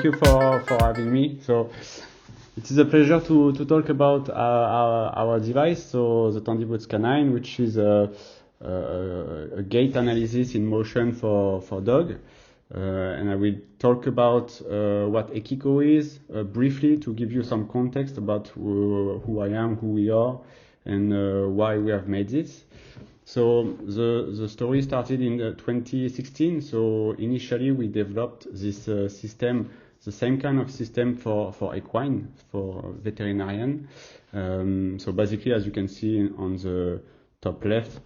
thank you for having me. So it is a pleasure to talk about our device, so the Tendiboots canine, which is a gait analysis in motion for dog. And I will talk about what Ekiko is briefly to give you some context about who I am, who we are, and why we have made this. So the story started in 2016. So initially we developed this system, the same kind of system for equine, for veterinarian. So basically, as you can see on the top left,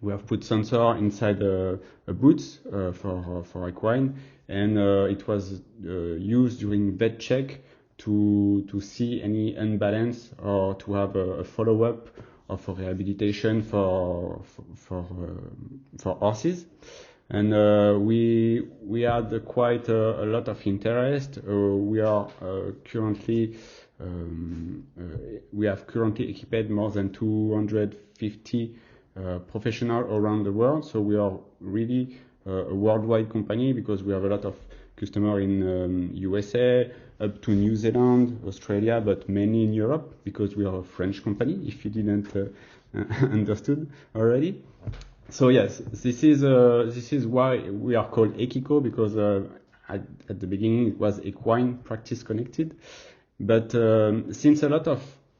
we have put sensor inside a boots for equine, and it was used during vet check to see any imbalance or to have a follow-up of a rehabilitation for horses. And we had quite a lot of interest. We have currently equipped more than 250 professionals around the world. So we are really a worldwide company because we have a lot of customers in USA, up to New Zealand, Australia, but mainly in Europe because we are a French company, if you didn't understood already. So yes, this is why we are called Ekiko, because at the beginning it was equine practice connected. But since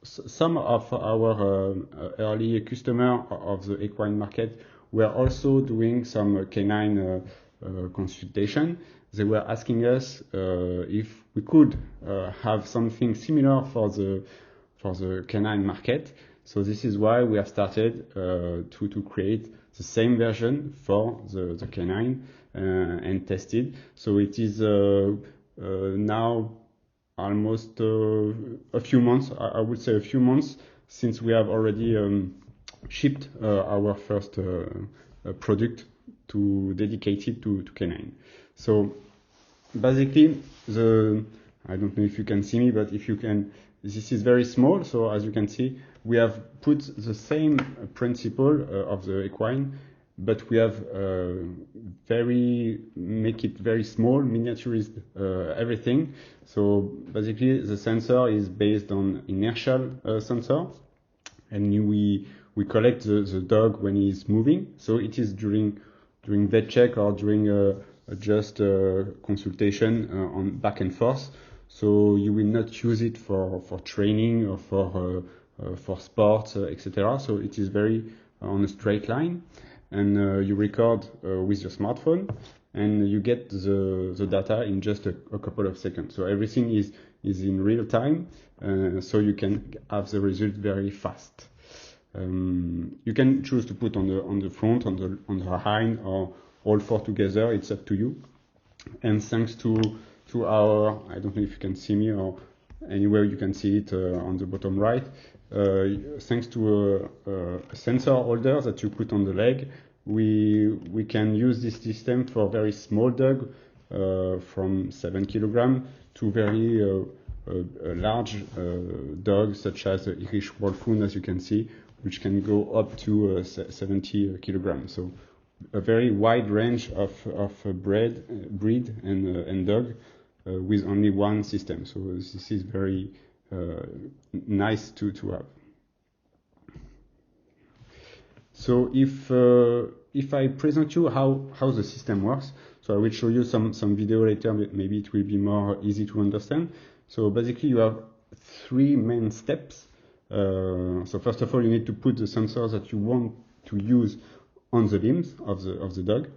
some of our early customers of the equine market were also doing some canine consultation, they were asking us if we could have something similar for the canine market. So this is why we have started to create the same version for the canine and tested. So it is now almost a few months, I would say a few months, since we have already shipped our first product dedicated to canine. So basically, I don't know if you can see me, but if you can, this is very small. So as you can see, we have put the same principle of the equine, but we have make it very small, miniaturized everything. So basically, the sensor is based on inertial sensor, and we collect the dog when he is moving. So it is during vet check or during just consultation on back and forth. So you will not use it for training or for sports, etc. So it is very on a straight line, and you record with your smartphone, and you get the data in just a couple of seconds. So everything is in real time, so you can have the result very fast. You can choose to put on the front, on the hind, or all four together. It's up to you. And thanks to our, I don't know if you can see me or anywhere you can see it on the bottom right. Thanks to a sensor holder that you put on the leg, we can use this system for very small dog, from 7 kilograms to very large dogs such as the Irish Wolfhound, as you can see, which can go up to 70 kilograms. So a very wide range of breed and dog with only one system. So this is very nice to have. So if I present you how the system works, so I will show you some video later. Maybe it will be more easy to understand. So basically, you have three main steps. So first of all, you need to put the sensors that you want to use on the limbs of the dog,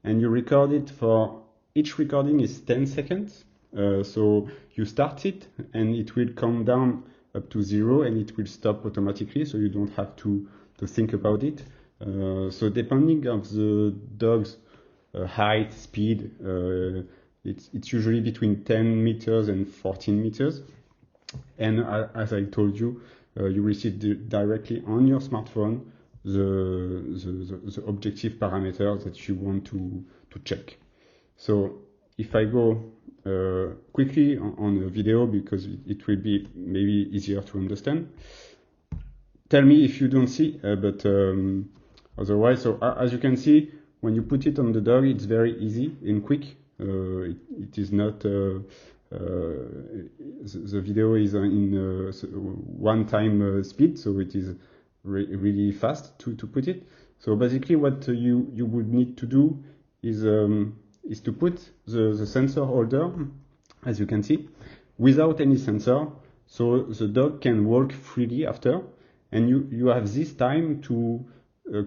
and you record it. For each recording is 10 seconds. So you start it, and it will come down up to 0, and it will stop automatically, so you don't have to think about it. So depending on the dog's height, speed, it's usually between 10 meters and 14 meters. And as I told you, you receive directly on your smartphone the objective parameters that you want to check. So if I go quickly on the video, because it will be maybe easier to understand. Tell me if you don't see, but otherwise, so as you can see, when you put it on the dog, it's very easy and quick. It is not. The video is in one-time speed, so it is really fast to put it. So basically, what you would need to do is to put the sensor holder, as you can see, without any sensor, so the dog can walk freely after, and you have this time to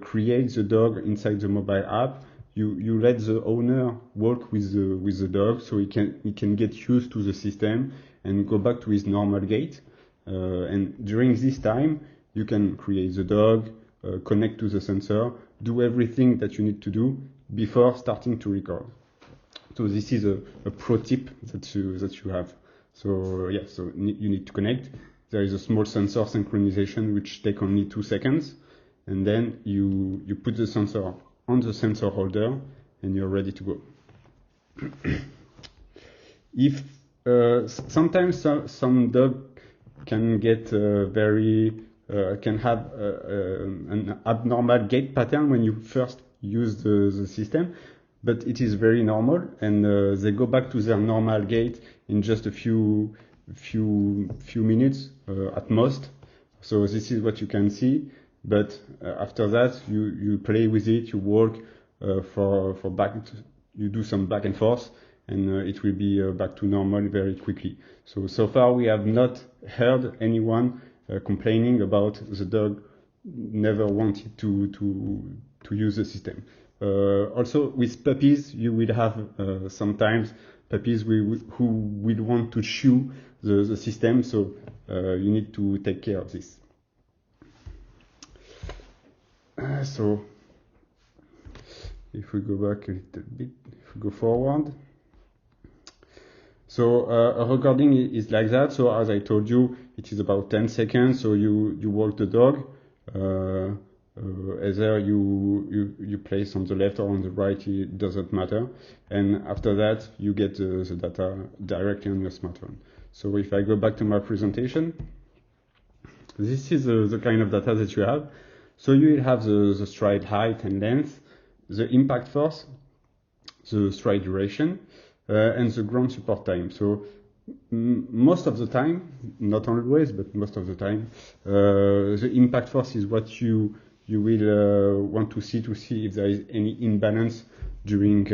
create the dog inside the mobile app. You let the owner walk with the dog, so he can get used to the system and go back to his normal gait. And during this time, you can create the dog, connect to the sensor, do everything that you need to do before starting to record. So this is a pro tip that you have. So yeah, so you need to connect. There is a small sensor synchronization which take only 2 seconds, and then you put the sensor on the sensor holder, and you're ready to go. If sometimes some dog can get can have an abnormal gait pattern when you first use the system, but it is very normal, and they go back to their normal gait in just a few minutes at most. So this is what you can see. But after that, you play with it, you work for back, you do some back and forth, and it will be back to normal very quickly. So far we have not heard anyone complaining about the dog never wanted to use the system. Also with puppies, you will have sometimes puppies who will want to chew the system, so you need to take care of this. So if we go back a little bit, if we go forward. So a recording is like that. So as I told you, it is about 10 seconds. So you walk the dog. Either you place on the left or on the right, it doesn't matter. And after that, you get the data directly on your smartphone. So if I go back to my presentation, this is the kind of data that you have. So you will have the stride height and length, the impact force, the stride duration, and the ground support time. So most of the time, not always, but most of the time, the impact force is what you will want to see if there is any imbalance during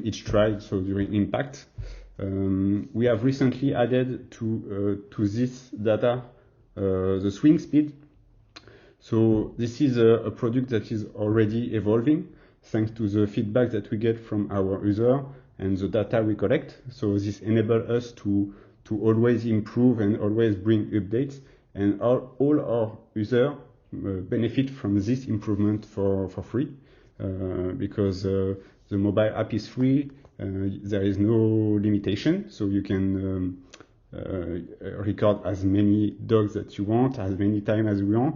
each stride, so during impact. We have recently added to this data the swing speed. So this is a product that is already evolving thanks to the feedback that we get from our user and the data we collect. So this enables us to always improve and always bring updates, and all our users benefit from this improvement for free because the mobile app is free. There is no limitation, so you can record as many dogs that you want, as many times as you want.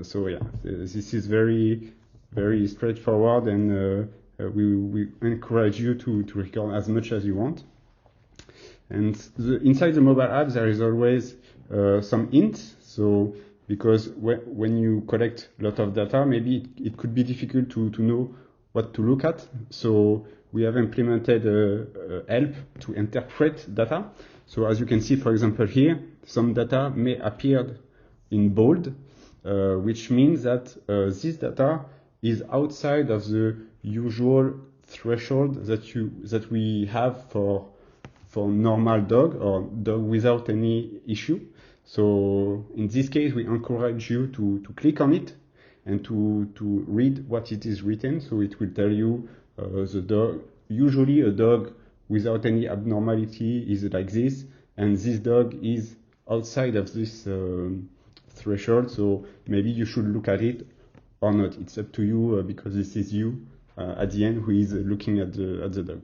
So yeah, this is very, very straightforward, and we encourage you to record as much as you want. And inside the mobile app, there is always some hints. So because when you collect a lot of data, maybe it could be difficult to know what to look at. So we have implemented help to interpret data. So as you can see, for example, here, some data may appear in bold, which means that this data is outside of the usual threshold that we have for normal dog or dog without any issue. So in this case, we encourage you to click on it and to read what it is written. So it will tell you the dog. Usually a dog without any abnormality is like this, and this dog is outside of this threshold. So maybe you should look at it or not. It's up to you because this is you at the end who is looking at the dog.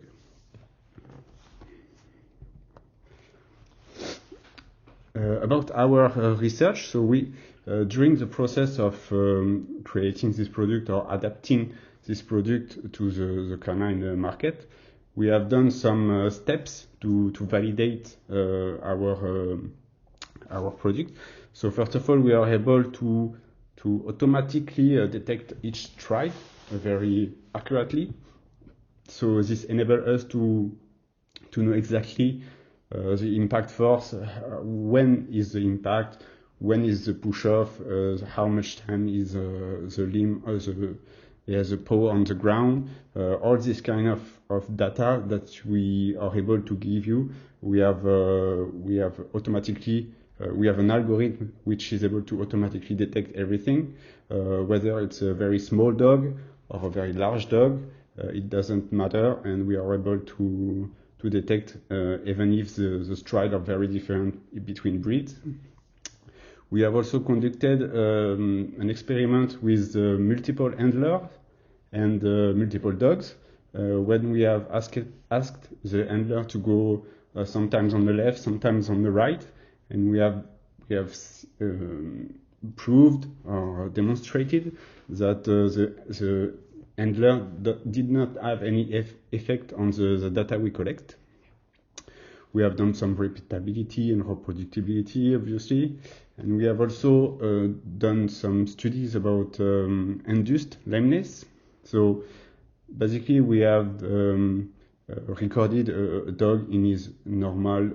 About our research, so we during the process of creating this product or adapting this product to the canine market, we have done some steps to validate our product. So first of all, we are able to automatically detect each stride very accurately. So this enables us to know exactly the impact force, when is the impact, when is the push-off, how much time is the limb, the power on the ground, all this kind of data that we are able to give you. We have automatically, we have an algorithm which is able to automatically detect everything, whether it's a very small dog or a very large dog, it doesn't matter, and we are able to detect even if the strides are very different between breeds. We have also conducted an experiment with multiple handlers and multiple dogs, when we have asked the handler to go sometimes on the left, sometimes on the right, and we have proved or demonstrated that the handler did not have any effect on the data we collect. We have done some repeatability and reproducibility, obviously, and we have also done some studies about induced lameness. So basically, we have recorded a dog in his normal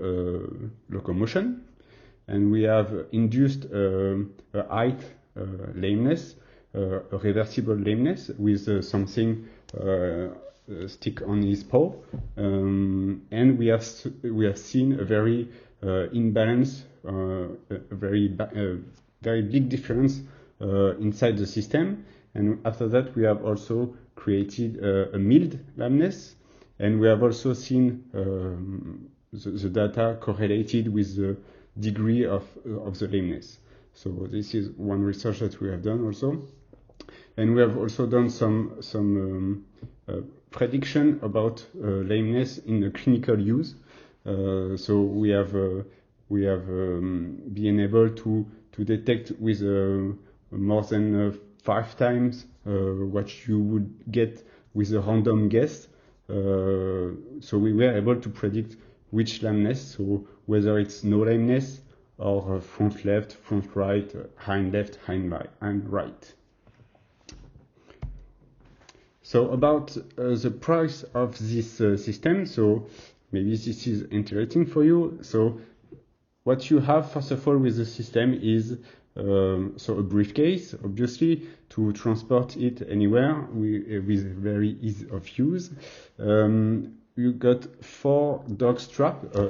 locomotion, and we have induced a height lameness, a reversible lameness with something stick on his paw, and we have seen a very imbalance, a very big difference inside the system. And after that, we have also created a mild lameness, and we have also seen the data correlated with the degree of the lameness. So this is one research that we have done also. And we have also done some prediction about lameness in the clinical use. So we have been able to detect with more than 5 times what you would get with a random guess. So we were able to predict which lameness, so whether it's no lameness or front left, front right, hind left, hind right. So about the price of this system, so maybe this is interesting for you. So what you have, first of all, with the system is so a briefcase, obviously, to transport it anywhere with very easy of use. You got 4 dog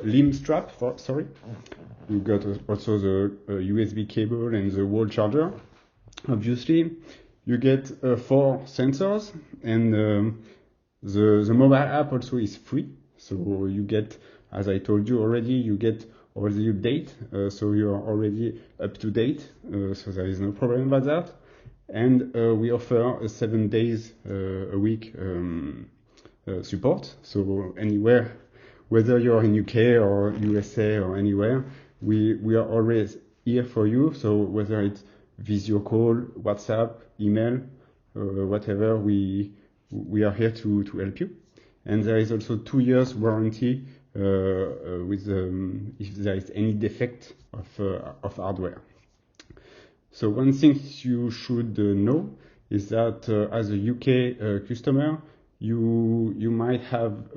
limb strap, sorry. You got also the USB cable and the wall charger, obviously. You get 4 sensors, and the mobile app also is free. So you get, as I told you already, you get all the update, so you are already up to date, so there is no problem about that. And we offer 7 days a week support. So anywhere, whether you're in UK or USA or anywhere, we are always here for you. So whether it's video call, WhatsApp, email, whatever, we are here to help you. And there is also 2 years warranty with if there is any defect of hardware. So one thing you should know is that as a UK customer, you might have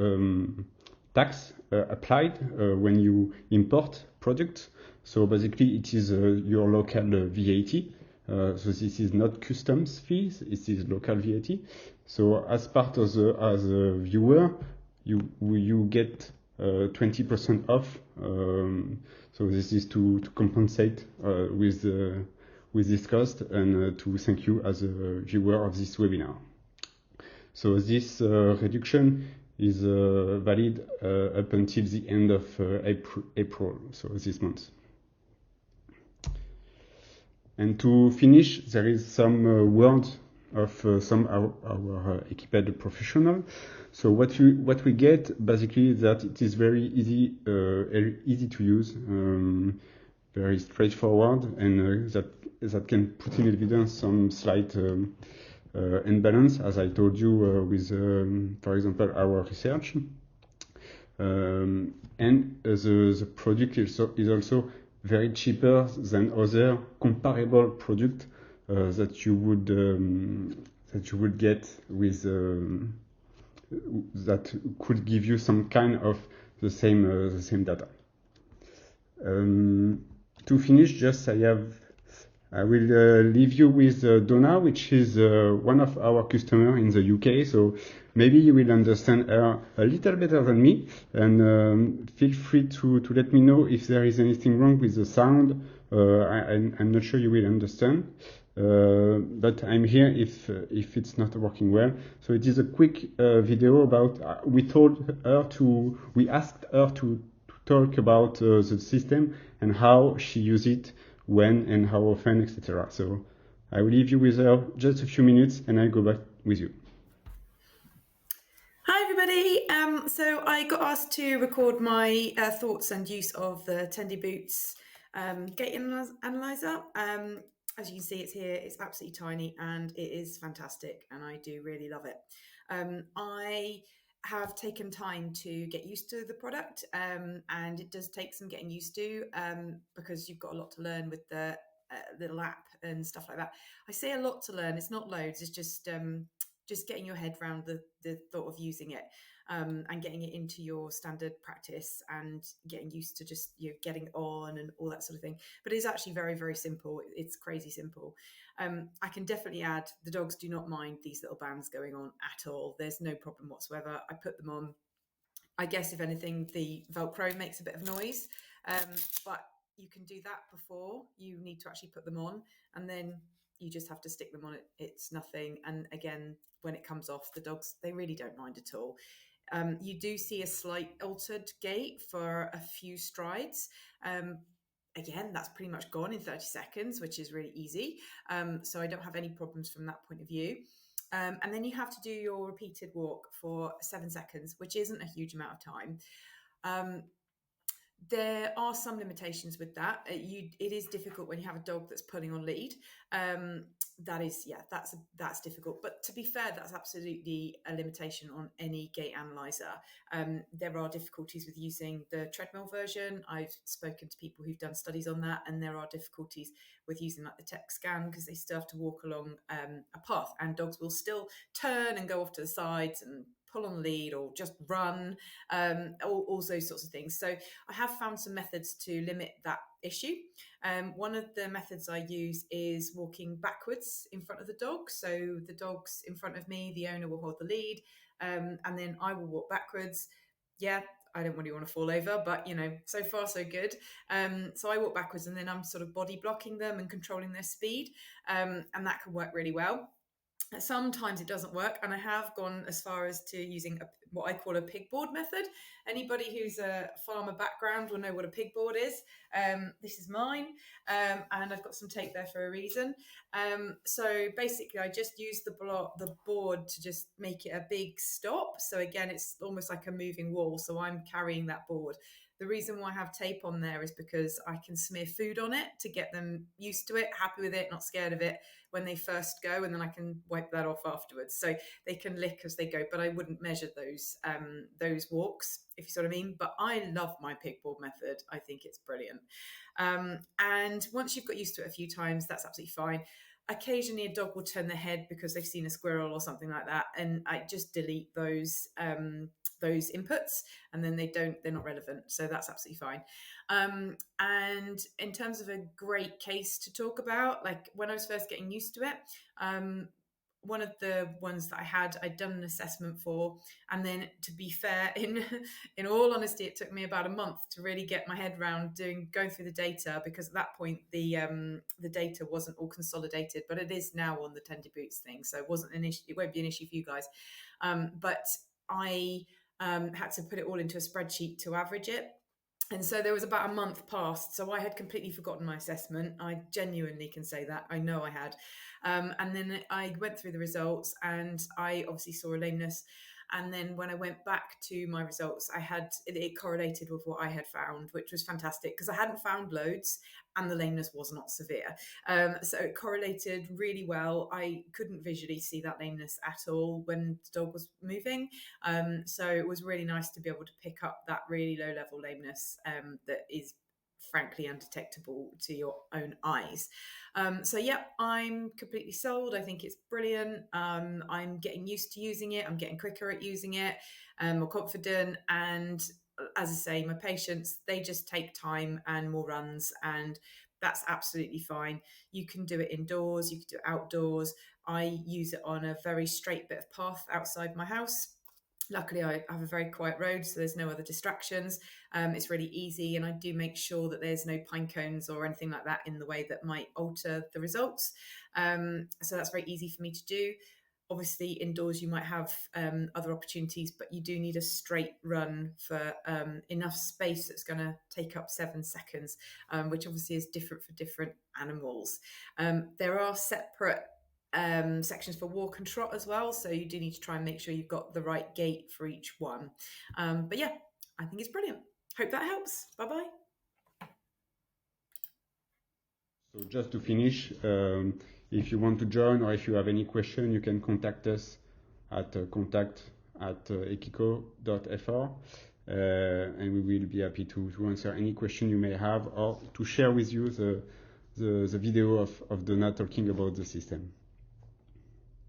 tax applied when you import products. So basically, it is your local VAT. So this is not customs fees; it is local VAT. So as part of as a viewer, you get 20% off. So this is to compensate with this cost, and to thank you as a viewer of this webinar. So this reduction is valid up until the end of April, so this month. And to finish, there is some words of some our ACPAT professional. So what we get basically is that it is very easy to use, very straightforward, and that can put in evidence some slight imbalance, as I told you with, for example, our research. And the product is also very cheaper than other comparable product that you would get with that could give you some kind of the same data. To finish, I will leave you with Donna, which is one of our customers in the UK. So maybe you will understand her a little better than me. And feel free to let me know if there is anything wrong with the sound. I'm not sure you will understand. But I'm here if it's not working well. So it is a quick video about. We asked her to talk about the system and how she uses it, when and how often, etc. So I will leave you with her just a few minutes, and I'll go back with you. Hi everybody. So I got asked to record my thoughts and use of the Tendiboots gait analyzer. As you can see, it's here. It's absolutely tiny and it is fantastic, and I do really love it. I have taken time to get used to the product, and it does take some getting used to because you've got a lot to learn with the little app and stuff like that. I say a lot to learn. It's not loads. It's just getting your head around the thought of using it, and getting it into your standard practice and getting used to just getting on and all that sort of thing. But it's actually very, very simple. It's crazy simple. I can definitely add, the dogs do not mind these little bands going on at all. There's no problem whatsoever. I put them on. I guess if anything, the Velcro makes a bit of noise, but you can do that before you need to actually put them on, and then you just have to stick them on. It's nothing. And again, when it comes off, the dogs, they really don't mind at all. You do see a slight altered gait for a few strides. Again, that's pretty much gone in 30 seconds, which is really easy. So I don't have any problems from that point of view. And then you have to do your repeated walk for 7 seconds, which isn't a huge amount of time. There are some limitations with that. It is difficult when you have a dog that's pulling on lead. That's difficult. But to be fair, that's absolutely a limitation on any gait analyzer. There are difficulties with using the treadmill version. I've spoken to people who've done studies on that, and there are difficulties with using like the tech scan, because they still have to walk along a path, and dogs will still turn and go off to the sides and pull on the lead or just run, all those sorts of things. So I have found some methods to limit that issue. One of the methods I use is walking backwards in front of the dog. So the dog's in front of me, the owner will hold the lead, and then I will walk backwards. Yeah, I don't really want to fall over, but so far so good. So I walk backwards, and then I'm sort of body blocking them and controlling their speed, and that can work really well. Sometimes it doesn't work, and I have gone as far as to using what I call a pigboard method. Anybody who's a farmer background will know what a pigboard is. This is mine, and I've got some tape there for a reason. So basically, I just use the board to just make it a big stop. So again, it's almost like a moving wall. So I'm carrying that board. The reason why I have tape on there is because I can smear food on it to get them used to it, happy with it, not scared of it when they first go, and then I can wipe that off afterwards. So they can lick as they go, but I wouldn't measure those walks, if you sort of mean. But I love my pigboard method. I think it's brilliant. And once you've got used to it a few times, that's absolutely fine. Occasionally a dog will turn their head because they've seen a squirrel or something like that, and I just delete those inputs, and then they're not relevant. So that's absolutely fine. And in terms of a great case to talk about, like when I was first getting used to it, one of the ones that I'd done an assessment for, and then to be fair, in all honesty, it took me about a month to really get my head around going through the data, because at that point the data wasn't all consolidated, but it is now on the Tendiboots thing, so it wasn't an issue. It won't be an issue for you guys, but I had to put it all into a spreadsheet to average it. And so there was about a month past. So I had completely forgotten my assessment. I genuinely can say that. I know I had. And then I went through the results, and I obviously saw a lameness. And then when I went back to my results, it correlated with what I had found, which was fantastic, because I hadn't found loads and the lameness was not severe. So it correlated really well. I couldn't visually see that lameness at all when the dog was moving. So it was really nice to be able to pick up that really low level lameness that is frankly undetectable to your own eyes. So yeah, I'm completely sold. I think it's brilliant. I'm getting used to using it. I'm getting quicker at using it, more confident. And as I say, my patients, they just take time and more runs, and that's absolutely fine. You can do it indoors, you can do it outdoors. I use it on a very straight bit of path outside my house. Luckily, I have a very quiet road, so there's no other distractions. It's really easy, and I do make sure that there's no pine cones or anything like that in the way that might alter the results. So that's very easy for me to do. Obviously, indoors you might have other opportunities, but you do need a straight run for enough space that's going to take up 7 seconds, which obviously is different for different animals. There are separate sections for walk and trot as well, so you do need to try and make sure you've got the right gait for each one. But yeah, I think it's brilliant. Hope that helps. Bye bye. So just to finish, if you want to join or if you have any question, you can contact us at contact@ekiko.fr, and we will be happy to answer any question you may have or to share with you the video of Donna talking about the system.